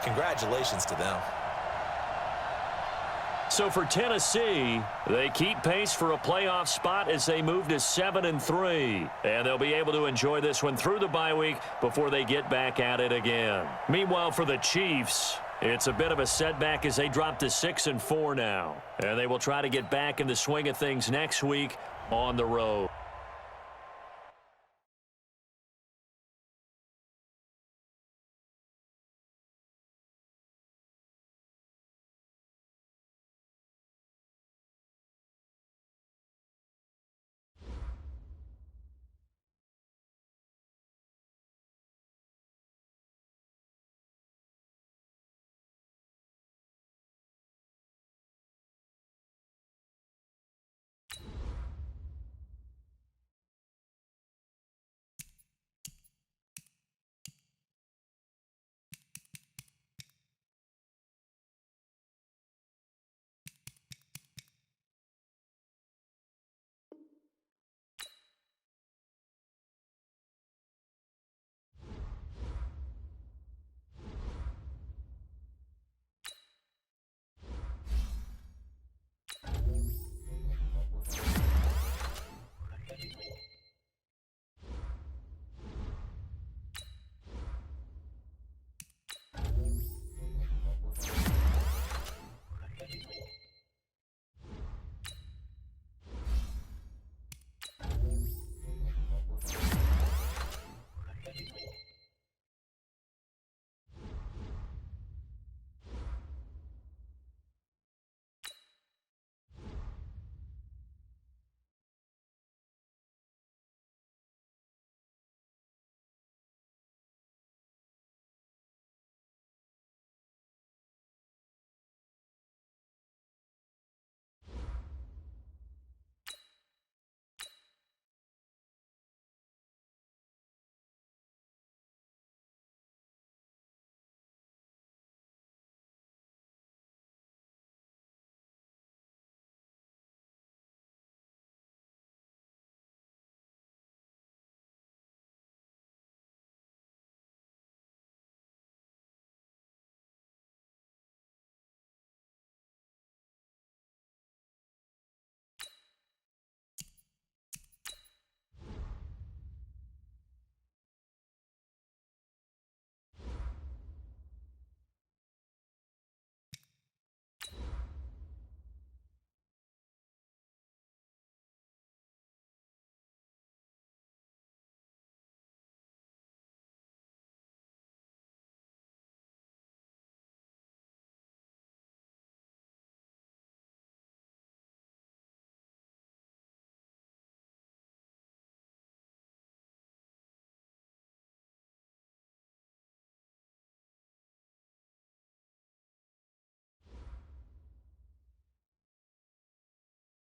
Congratulations to them. So for Tennessee, they keep pace for a playoff spot as they move to 7-3. And they'll be able to enjoy this one through the bye week before they get back at it again. Meanwhile, for the Chiefs, it's a bit of a setback as they drop to 6-4 now. And they will try to get back in the swing of things next week on the road.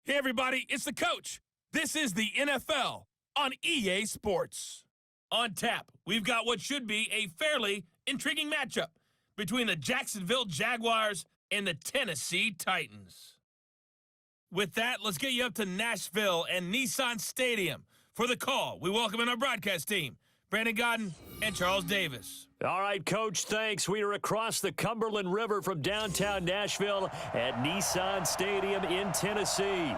Hey, everybody, it's the coach. This is the NFL on EA Sports. On tap, we've got what should be a fairly intriguing matchup between the Jacksonville Jaguars and the Tennessee Titans. With that, let's get you up to Nashville and Nissan Stadium. For the call, we welcome in our broadcast team, Brandon Godden and Charles Davis. All right, Coach, thanks. We are across the Cumberland River from downtown Nashville at Nissan Stadium in Tennessee.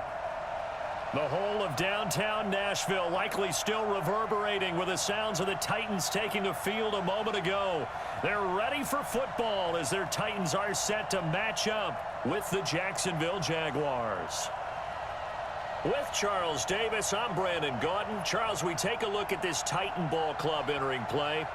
The whole of downtown Nashville likely still reverberating with the sounds of the Titans taking the field a moment ago. They're ready for football as their Titans are set to match up with the Jacksonville Jaguars. With Charles Davis, I'm Brandon Godden. Charles, we take a look at this Titan Ball Club entering play.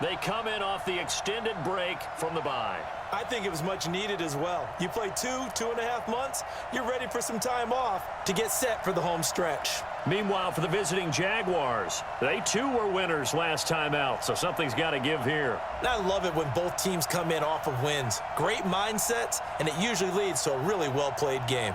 They come in off the extended break from the bye. I think it was much needed as well. You play 2.5 months, you're ready for some time off to get set for the home stretch. Meanwhile, for the visiting Jaguars, they too were winners last time out, so something's got to give here. And I love it when both teams come in off of wins. Great mindsets, and it usually leads to a really well-played game.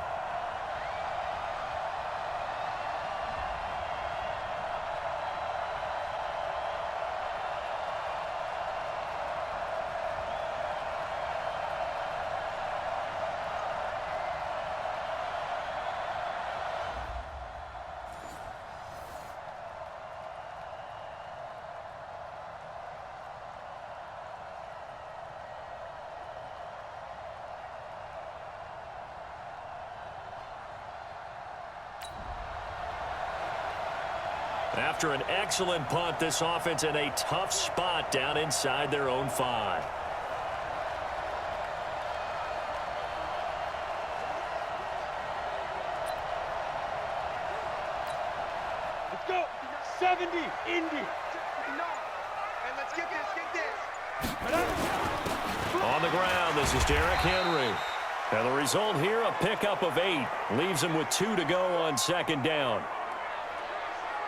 After an excellent punt, this offense in a tough spot down inside their own 5. Let's go. 70, Indy. And let's get this. On the ground, this is Derrick Henry. And the result here, a pickup of 8. Leaves him with 2 to go on second down.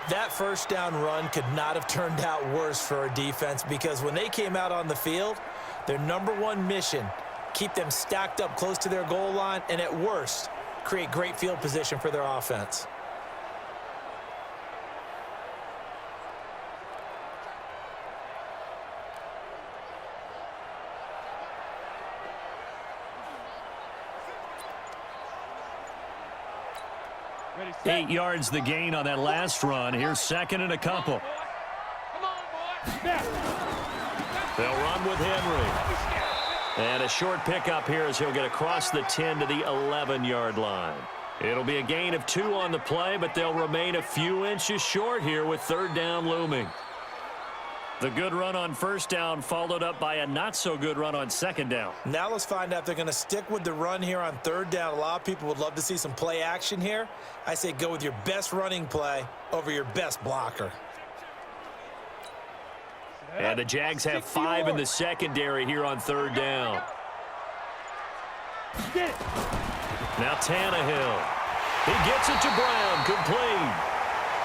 That first down run could not have turned out worse for our defense, because when they came out on the field, their number one mission, keep them stacked up close to their goal line, and at worst, create great field position for their offense. Ready, 8 yards the gain on that last run. Here's second and a couple. Come on, boy. Snap. They'll run with Henry. And a short pickup here as he'll get across the 10 to the 11-yard line. It'll be a gain of 2 on the play, but they'll remain a few inches short here with third down looming. The good run on first down followed up by a not-so-good run on second down. Now let's find out if they're going to stick with the run here on third down. A lot of people would love to see some play action here. I say go with your best running play over your best blocker. And the Jags have 5 in the secondary here on third down. Now Tannehill. He gets it to Brown, complete.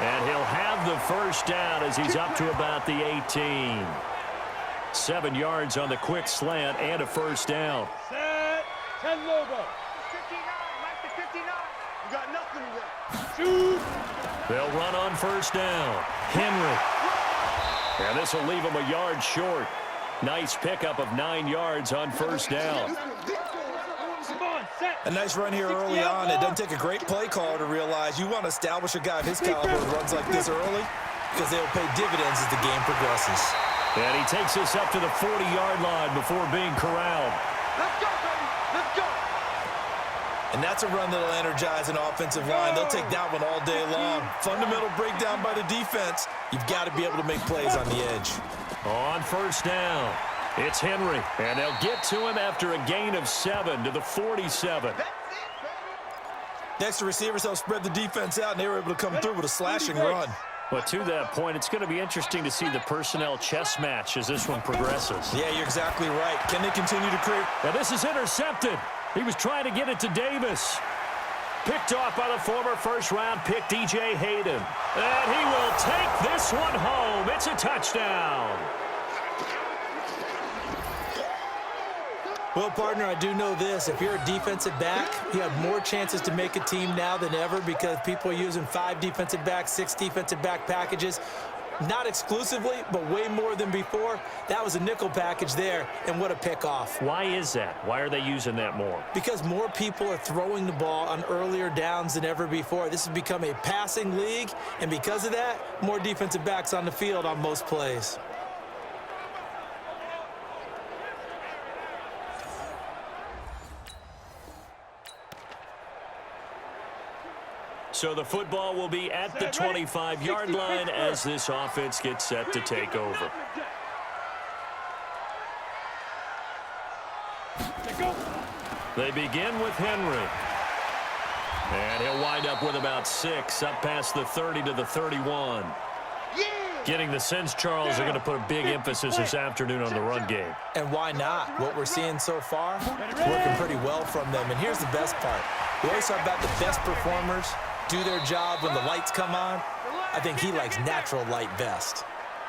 And he'll have the first down as he's up to about the 18. 7 yards on the quick slant and a first down. Set. 10 Lobo. 59, Mike the 59. You got nothing to do. Shoot. They'll run on first down. Henry. And this will leave him a yard short. Nice pickup of 9 yards on first down. Come on, set. A nice run here early on. It doesn't take a great play caller to realize you want to establish a guy of his caliber who runs like this early, because they'll pay dividends as the game progresses. And he takes us up to the 40-yard line before being corralled. Let's go, baby. Let's go. And that's a run that'll energize an offensive line. They'll take that one all day long. Fundamental breakdown by the defense. You've got to be able to make plays on the edge. On first down, it's Henry. And they'll get to him after a gain of 7 to the 47. Next, the receivers help spread the defense out, and they were able to come through with a slashing run. But to that point, it's going to be interesting to see the personnel chess match as this one progresses. Yeah, you're exactly right. Can they continue to create? Now this is intercepted. He was trying to get it to Davis. Picked off by the former first-round pick, DJ Hayden. And he will take this one home. It's a touchdown. Well, partner, I do know this. If you're a defensive back, you have more chances to make a team now than ever, because people are using 5 defensive backs, 6 defensive back packages. Not exclusively, but way more than before. That was a nickel package there, and what a pickoff. Why is that? Why are they using that more? Because more people are throwing the ball on earlier downs than ever before. This has become a passing league, and because of that, more defensive backs on the field on most plays. So the football will be at the 25-yard line as this offense gets set to take over. They begin with Henry. And he'll wind up with about 6, up past the 30 to the 31. Getting the sense Charles are going to put a big emphasis this afternoon on the run game. And why not? What we're seeing so far, working pretty well from them. And here's the best part. We always talk about the best performers do their job when the lights come on. I think he likes natural light best.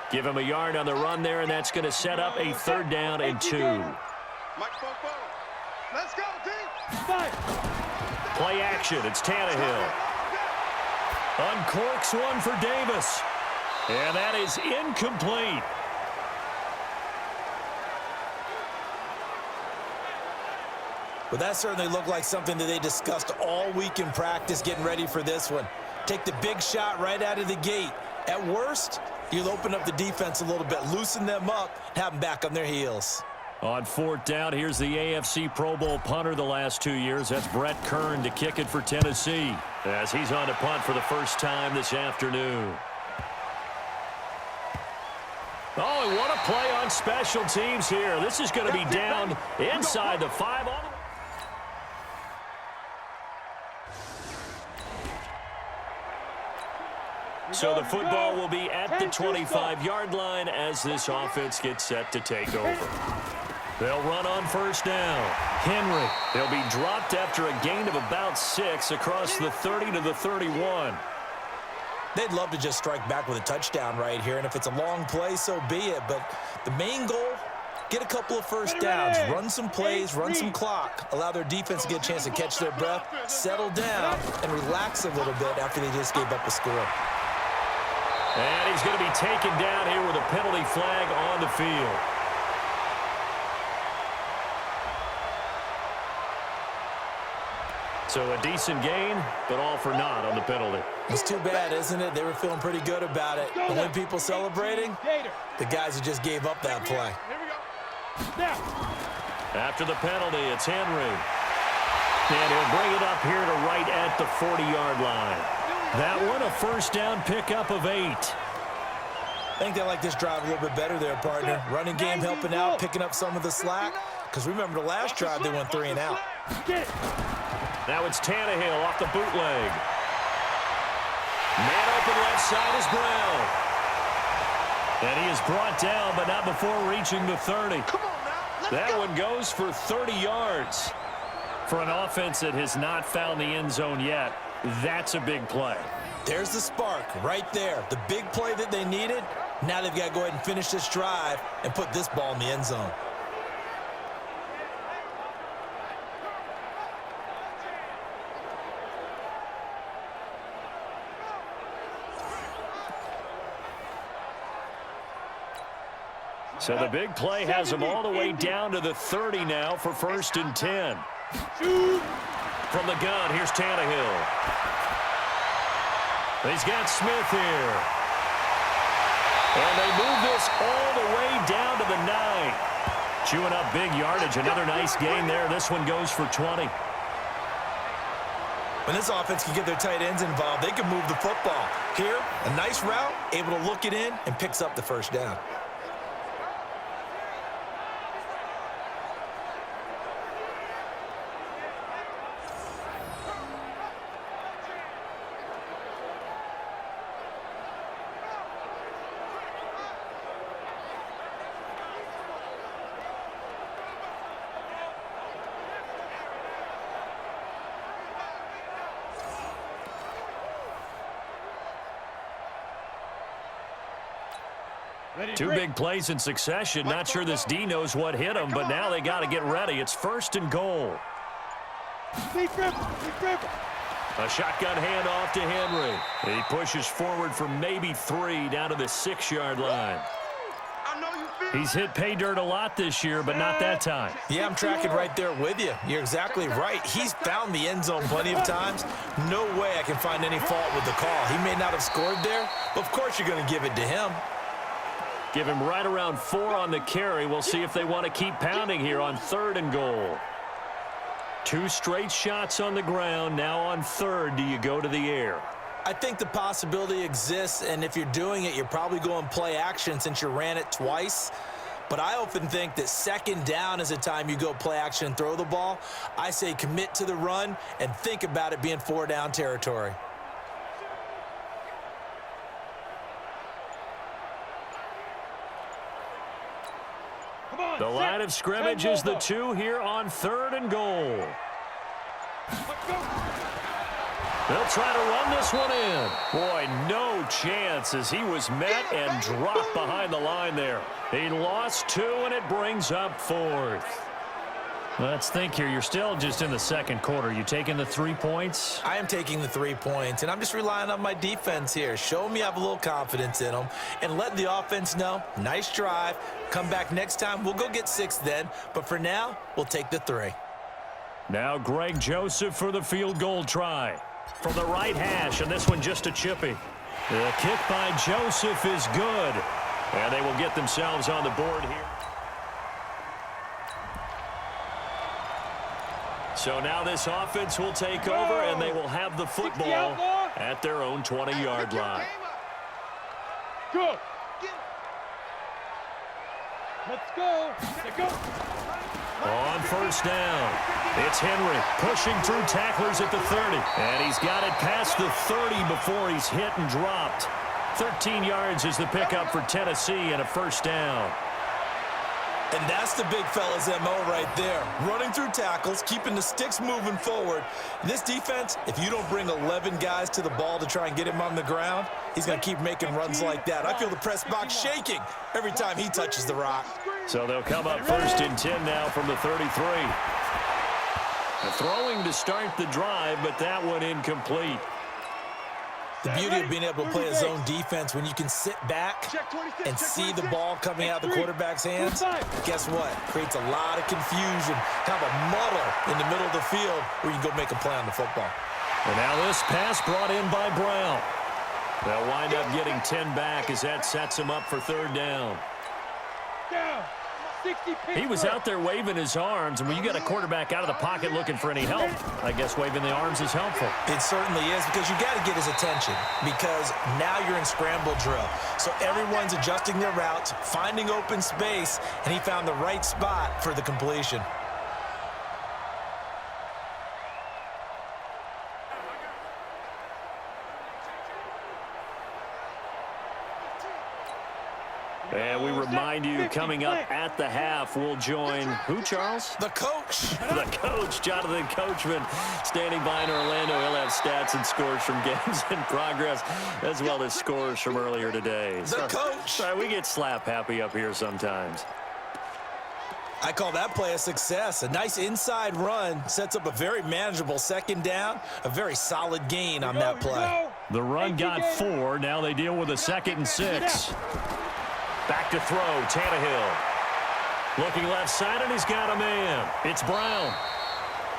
Give him a yard on the run there, and that's going to set up a third down and 2. Let's go, team. Play action. It's Tannehill. Uncorks one for Davis. And that is incomplete. Well, that certainly looked like something that they discussed all week in practice getting ready for this one. Take the big shot right out of the gate. At worst, you'll open up the defense a little bit, loosen them up, have them back on their heels. On fourth down, here's the AFC Pro Bowl punter the last 2 years. That's Brett Kern to kick it for Tennessee, as he's on to punt for the first time this afternoon. Oh, and what a play on special teams here. This is going to be down inside the 5. So the football will be at the 25-yard line as this offense gets set to take over. They'll run on first down. Henry. They'll be dropped after a gain of about 6 across the 30 to the 31. They'd love to just strike back with a touchdown right here, and if it's a long play, so be it. But the main goal, get a couple of first downs, run some plays, run some clock, allow their defense to get a chance to catch their breath, settle down, and relax a little bit after they just gave up a score. And he's going to be taken down here with a penalty flag on the field. So a decent gain, but all for naught on the penalty. It's too bad, isn't it? They were feeling pretty good about it. And when people celebrating, the guys who just gave up that play. After the penalty, it's Henry. And he'll bring it up here to right at the 40-yard line. That one, a first down pickup of 8. I think they like this drive a little bit better there, partner. Running game helping out, picking up some of the slack. Because remember the last drive, they went 3 and out. Now it's Tannehill off the bootleg. Man open left side is Brown. And he is brought down, but not before reaching the 30. That one goes for 30 yards. For an offense that has not found the end zone yet, that's a big play. There's the spark right there. The big play that they needed. Now they've got to go ahead and finish this drive and put this ball in the end zone. So the big play has them all the way down to the 30 now for 1st and 10. From the gun, here's Tannehill. He's got Smith here. And they move this all the way down to the 9. Chewing up big yardage. Another nice gain there. This one goes for 20. When this offense can get their tight ends involved, they can move the football. Here, a nice route, able to look it in, and picks up the first down. Two big plays in succession. Not sure this D knows what hit him, but now they got to get ready. It's 1st and goal. A shotgun handoff to Henry. He pushes forward for maybe 3 down to the 6-yard line. He's hit pay dirt a lot this year, but not that time. Yeah, I'm tracking right there with you. You're exactly right. He's found the end zone plenty of times. No way I can find any fault with the call. He may not have scored there, but of course you're going to give it to him. Give him right around 4 on the carry. We'll see if they want to keep pounding here on 3rd and goal. 2 straight shots on the ground. Now on 3rd, do you go to the air? I think the possibility exists, and if you're doing it, you're probably going play action since you ran it twice. But I often think that 2nd down is a time you go play action and throw the ball. I say commit to the run and think about it being 4-down territory. The line of scrimmage is the 2 here on 3rd and goal. They'll try to run this one in. Boy, no chance as he was met and dropped behind the line there. He lost 2, and it brings up 4th. Let's think here. You're still just in the 2nd quarter. You taking the 3 points? I am taking the 3 points, and I'm just relying on my defense here. Show them you have a little confidence in them, and let the offense know, nice drive. Come back next time. We'll go get 6 then, but for now, we'll take the 3. Now Greg Joseph for the field goal try. From the right hash, and this one just a chippy. The kick by Joseph is good, and they will get themselves on the board here. So now this offense will take over, and they will have the football at their own 20-yard line. Good. Let's go. Let's go. On first down, it's Henry pushing through tacklers at the 30. And he's got it past the 30 before he's hit and dropped. 13 yards is the pickup for Tennessee and a first down. And that's the big fella's MO right there. Running through tackles, keeping the sticks moving forward. This defense, if you don't bring 11 guys to the ball to try and get him on the ground, he's going to keep making runs like that. I feel the press box shaking every time he touches the rock. So they'll come up first and 10 now from the 33. Throwing to start the drive, but that one incomplete. The beauty of being able to play a zone defense when you can sit back and see the ball coming out of the quarterback's hands, guess what? Creates a lot of confusion, kind of a muddle in the middle of the field where you can go make a play on the football. And now this pass brought in by Brown. They'll wind up getting 10 back as that sets him up for third down. He was out there waving his arms, and when you got a quarterback out of the pocket looking for any help, I guess waving the arms is helpful. It certainly is, because you got to get his attention, because now you're in scramble drill. So everyone's adjusting their routes, finding open space, and he found the right spot for the completion. And we remind you, coming up at the half, we'll join who, Charles? The coach. The coach, Jonathan Coachman, standing by in Orlando. He'll have stats and scores from games in progress, as well as scores from earlier today. The coach. Sorry, we get slap happy up here sometimes. I call that play a success. A nice inside run sets up a very manageable second down, a very solid gain on that play. The run got 4. Now they deal with a 2nd and 6. Back to throw, Tannehill. Looking left side, and he's got a man. It's Brown.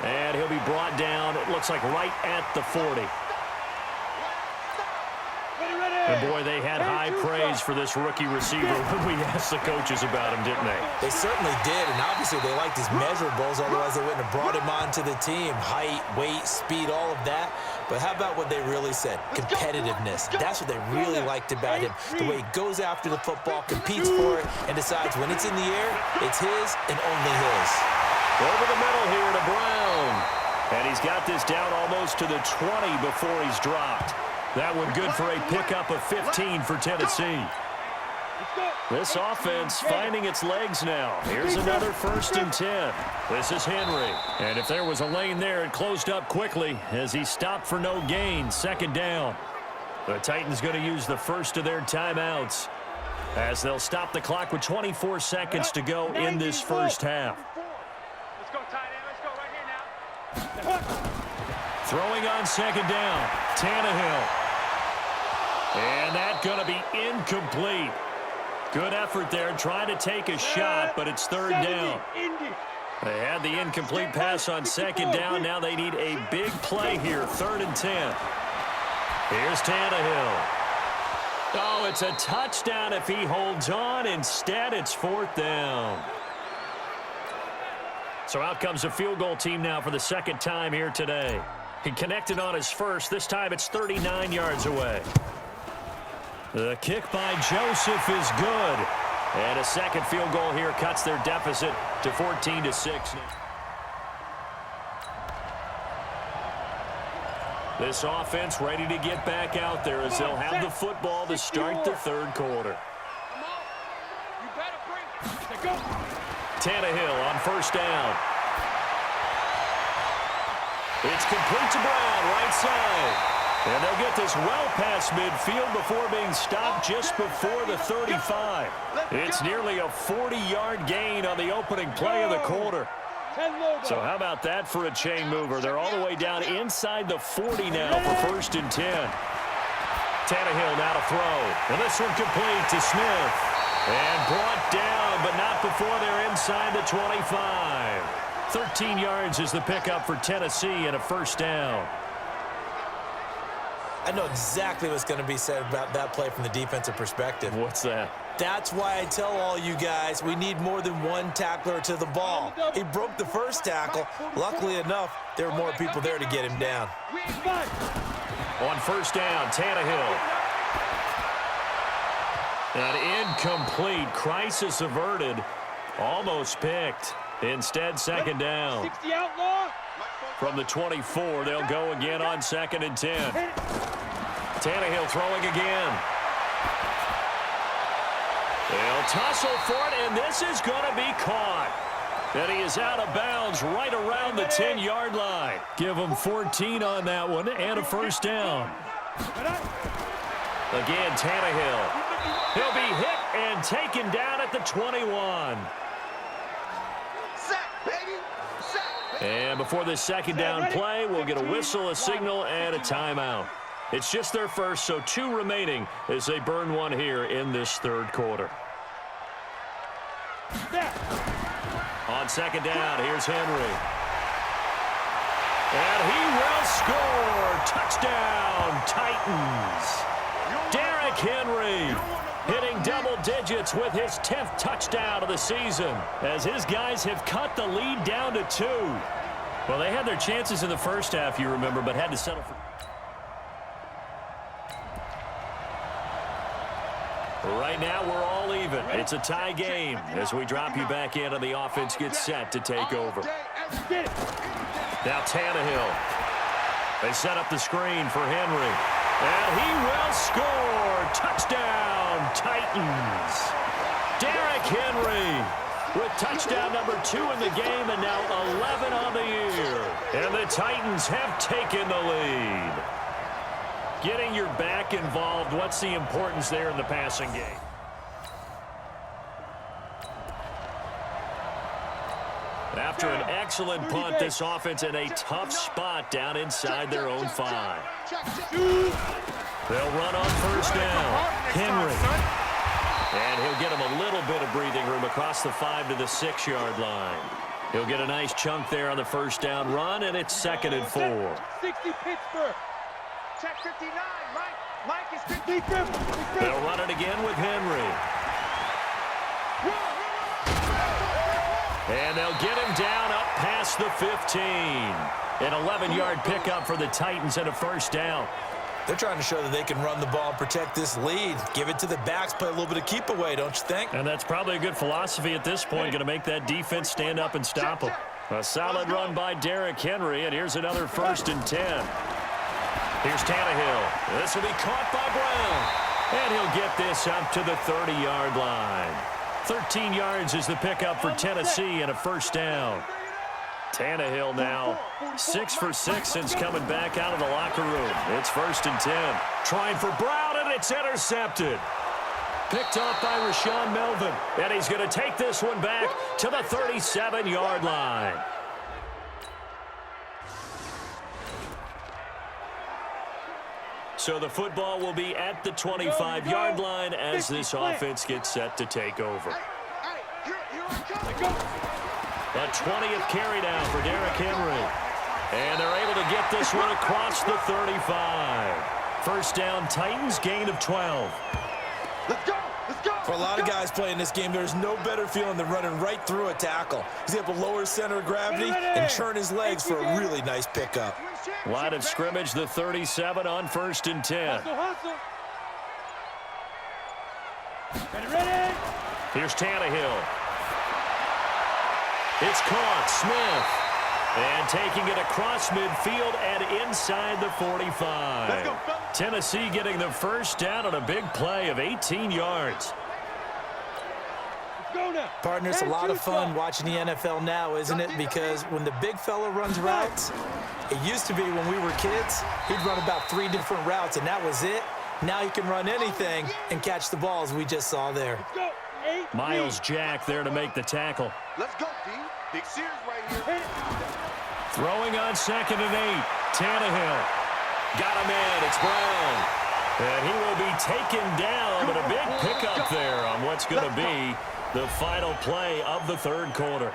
And he'll be brought down, it looks like right at the 40. And boy, they had high praise for this rookie receiver when we asked the coaches about him, didn't they? They certainly did, and obviously they liked his measurables, otherwise they wouldn't have brought him onto the team. Height, weight, speed, all of that. But how about what they really said? Competitiveness. That's what they really liked about him. The way he goes after the football, competes for it, and decides when it's in the air, it's his and only his. Over the middle here to Brown. And he's got this down almost to the 20 before he's dropped. That one good for a pickup of 15 for Tennessee. This offense finding its legs now. Here's another 1st and 10. This is Henry. And if there was a lane there, it closed up quickly as he stopped for no gain. 2nd down. The Titans going to use the first of their timeouts as they'll stop the clock with 24 seconds to go in this first half. Let's go, tight end. Let's go right here now. Throwing on 2nd down. Tannehill. And that's going to be incomplete. Good effort there, trying to take a shot, but it's 3rd down. They had the incomplete pass on 2nd down. Now they need a big play here, 3rd and 10. Here's Tannehill. Oh, it's a touchdown if he holds on. Instead, it's 4th down. So out comes a field goal team now for the 2nd time here today. He connected on his first. This time it's 39 yards away. The kick by Joseph is good. And a 2nd field goal here cuts their deficit to 14-6. This offense ready to get back out there as they'll have the football to start the 3rd quarter. Tannehill on 1st down. It's complete to Brown, right side. And they'll get this well past midfield before being stopped just before the 35. It's nearly a 40-yard gain on the opening play of the quarter. So how about that for a chain mover? They're all the way down inside the 40 now for 1st and 10. Tannehill now to throw. And this one complete to Smith. And brought down, but not before they're inside the 25. 13 yards is the pickup for Tennessee and a 1st down. I know exactly what's going to be said about that play from the defensive perspective. What's that? That's why I tell all you guys we need more than one tackler to the ball. He broke the first tackle. Luckily enough, there were more people there to get him down. On 1st down, Tannehill. An incomplete, crisis averted Almost picked. Instead, second down. 60 outlaw. From the 24, they'll go again on 2nd and 10. Tannehill throwing again. They'll tussle for it, and this is going to be caught. And he is out of bounds right around the 10-yard line. Give him 14 on that one and a first down. Again, Tannehill. He'll be hit and taken down at the 21. And before this second down play, we'll get a whistle, a signal, and a timeout. It's just their first, so 2 remaining as they burn one here in this third quarter. On second down, here's Henry. And he will score. Touchdown, Titans. Derrick Henry hitting double digits with his 10th touchdown of the season as his guys have cut the lead down to 2. Well, they had their chances in the first half, you remember, but had to settle for... Right now, we're all even. It's a tie game as we drop you back in and the offense gets set to take over. Now Tannehill. They set up the screen for Henry. And he will score. Touchdown, Titans. Derrick Henry with touchdown number 2 in the game and now 11 on the year. And the Titans have taken the lead. Getting your back involved, what's the importance there in the passing game? After an excellent punt, this offense in a tough spot down inside their own 5. They'll run on first down. Henry. And he'll get him a little bit of breathing room across the 5 to the 6-yard line. He'll get a nice chunk there on the first down run, and it's 2nd and 4. 60 Pittsburgh. Check 59. Mike is 50. They'll run it again with Henry. And they'll get him down up past the 15. An 11-yard pickup for the Titans and a first down. They're trying to show that they can run the ball and protect this lead. Give it to the backs, play a little bit of keep away, don't you think? And that's probably a good philosophy at this point, going to make that defense stand up and stop them. A solid run by Derrick Henry, and here's another 1st and 10. Here's Tannehill. This will be caught by Brown. And he'll get this up to the 30-yard line. 13 yards is the pickup for Tennessee and a first down. Tannehill now 6 for 6 since coming back out of the locker room. It's 1st and 10. Trying for Brown, and it's intercepted. Picked off by Rashawn Melvin. And he's going to take this one back to the 37-yard line. So the football will be at the 25-yard line as this offense gets set to take over. A 20th carry down for Derrick Henry. And they're able to get this one across the 35. First down, Titans, gain of 12. Let's go! Let's go! For a lot of guys playing this game, there's no better feeling than running right through a tackle. He's able to lower his center of gravity and churn his legs for a really nice pickup. Line of scrimmage, the 37 on 1st and 10. Hustle. Ready. Here's Tannehill. It's caught. Smith. And taking it across midfield and inside the 45. Tennessee getting the first down on a big play of 18 yards. Partner, it's a lot of fun watching the NFL now, isn't it? Because when the big fella runs routes, it used to be when we were kids, he'd run about 3 different routes, and that was it. Now he can run anything and catch the balls we just saw there. Miles Jack there to make the tackle. Let's go, D. Big Sears right here. Throwing on 2nd and 8. Tannehill. Got him in. It's Brown. And he will be taken down, but a big pickup there on what's going to be the final play of the third quarter.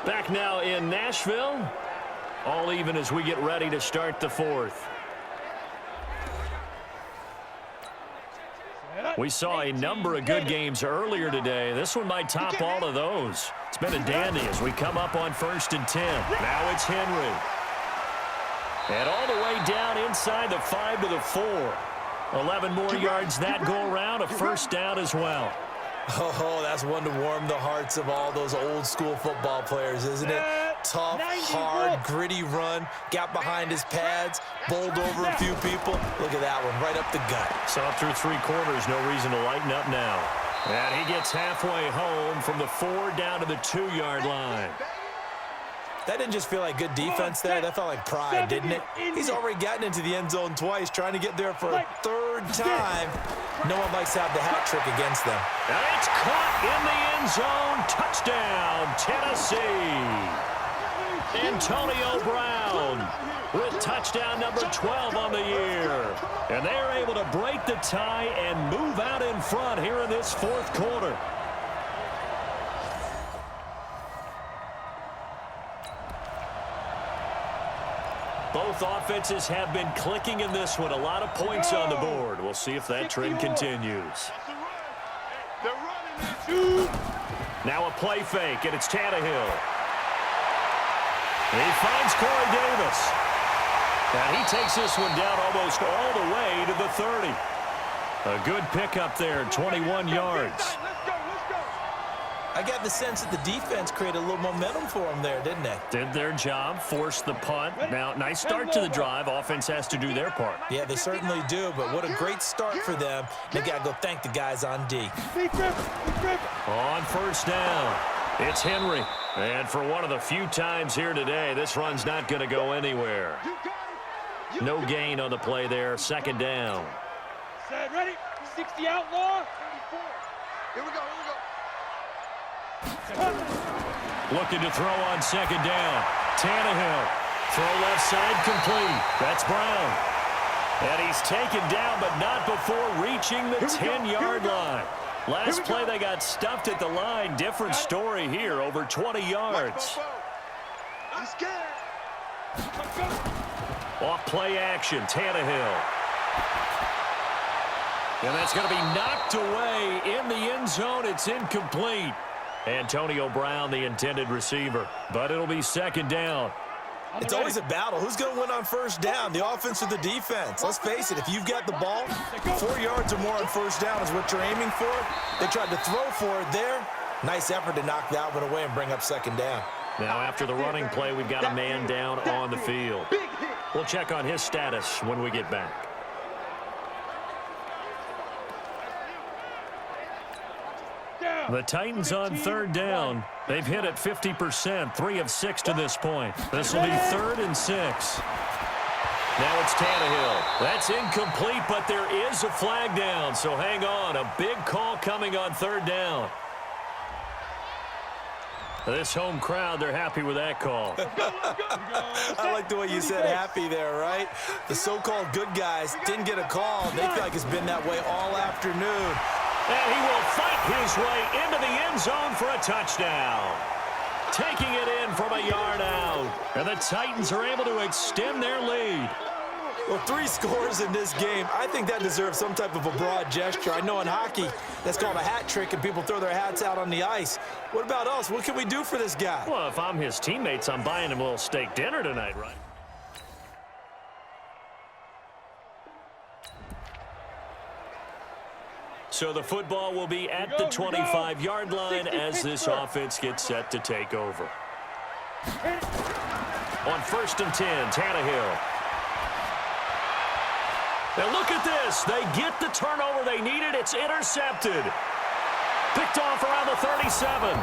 Back now in Nashville. All even as we get ready to start the fourth. We saw a number of good games earlier today. This one might top all of those. It's been a dandy as we come up on 1st and 10. Now it's Henry. And all the way down inside the 5 to the 4. 11 more yards that go around, a first down as well. Oh, that's one to warm the hearts of all those old-school football players, isn't it? Tough, hard, gritty run, got behind his pads, bowled over a few people. Look at that one, right up the gut. So through 3 quarters, no reason to lighten up now. And he gets halfway home from the 4 down to the 2-yard line. That didn't just feel like good defense there. That felt like pride, didn't it? He's already gotten into the end zone twice, trying to get there for a 3rd time. No one likes to have the hat trick against them. And it's caught in the end zone. Touchdown, Tennessee. Antonio Brown with touchdown number 12 on the year. And they're able to break the tie and move out in front here in this 4th quarter. Both offenses have been clicking in this one. A lot of points on the board. We'll see if that trend continues. Now a play fake, and it's Tannehill. He finds Corey Davis. And he takes this one down almost all the way to the 30. A good pickup there, 21 yards. I got the sense that the defense created a little momentum for them there, didn't they? Did their job, forced the punt. Now, nice start to the drive. Offense has to do their part. Yeah, they certainly do, but what a great start for them. They got to go thank the guys on D. On 1st down, it's Henry. And for one of the few times here today, this run's not going to go anywhere. No gain on the play there, 2nd down. Set, ready, 60 outlaw. Here we go, here we go. Looking to throw on 2nd down. Tannehill. Throw left side complete. That's Brown. And he's taken down, but not before reaching the 10-yard line. Last play, they got stuffed at the line. Different story here, over 20 yards. I'm scared. Off play action, Tannehill. And that's going to be knocked away in the end zone. It's incomplete. Antonio Brown, the intended receiver. But it'll be 2nd down. It's always a battle. Who's going to win on 1st down, the offense or the defense? Let's face it, if you've got the ball, 4 yards or more on 1st down is what you're aiming for. They tried to throw for it there. Nice effort to knock that one away and bring up 2nd down. Now, after the running play, we've got a man down on the field. We'll check on his status when we get back. The Titans on 3rd down. They've hit it 50%, 3 of 6 to this point. This will be 3rd and 6. Now it's Tannehill. That's incomplete, but there is a flag down, so hang on. A big call coming on 3rd down. This home crowd, they're happy with that call. I like the way you said happy there, right? The so-called good guys didn't get a call. They feel like it's been that way all afternoon. And he will fight his way into the end zone for a touchdown. Taking it in from a yard out. And the Titans are able to extend their lead. Well, 3 scores in this game. I think that deserves some type of a broad gesture. I know in hockey, that's called a hat trick, and people throw their hats out on the ice. What about us? What can we do for this guy? Well, if I'm his teammates, I'm buying him a little steak dinner tonight, right? So the football will be at the 25-yard line as this offense gets set to take over. On 1st and 10, Tannehill. Now look at this. They get the turnover they needed. It's intercepted. Picked off around the 37.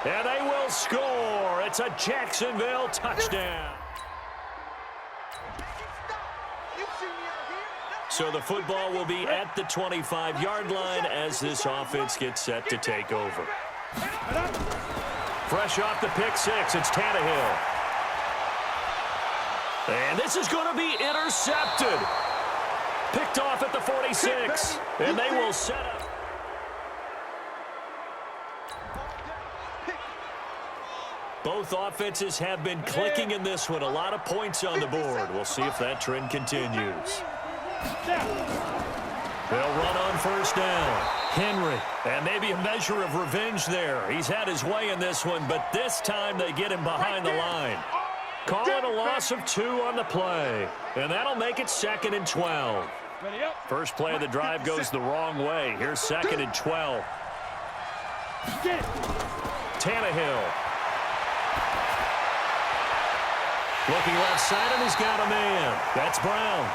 And they will score. It's a Jacksonville touchdown. So the football will be at the 25-yard line as this offense gets set to take over. Fresh off the pick 6, it's Tannehill. And this is going to be intercepted. Picked off at the 46. And they will set up. Both offenses have been clicking in this one. A lot of points on the board. We'll see if that trend continues. They'll run on 1st down. Henry. And maybe a measure of revenge there. He's had his way in this one, but this time they get him behind the line. Call it a loss of 2 on the play. And that'll make it 2nd and 12. Ready up. First play of the drive goes the wrong way. Here's 2nd and 12. Get it. Tannehill. Looking left side, and he's got a man. That's Brown.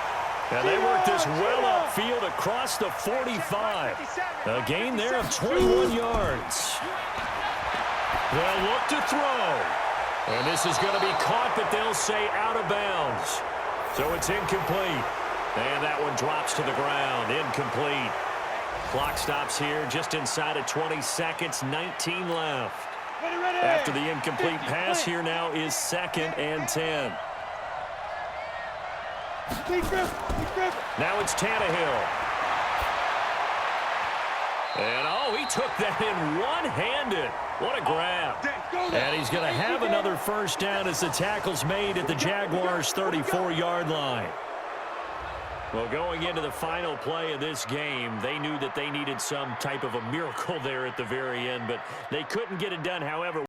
And they work this well upfield across the 45. A gain there of 21 yards. They'll look to throw. And this is going to be caught, but they'll say out of bounds. So it's incomplete. And that one drops to the ground. Incomplete. Clock stops here just inside of 20 seconds. 19 left. After the incomplete pass, here now is 2nd and 10. Now it's Tannehill. And, oh, he took that in one-handed. What a grab. And he's going to have another first down as the tackle's made at the Jaguars' 34-yard line. Well, going into the final play of this game, they knew that they needed some type of a miracle there at the very end, but they couldn't get it done. However,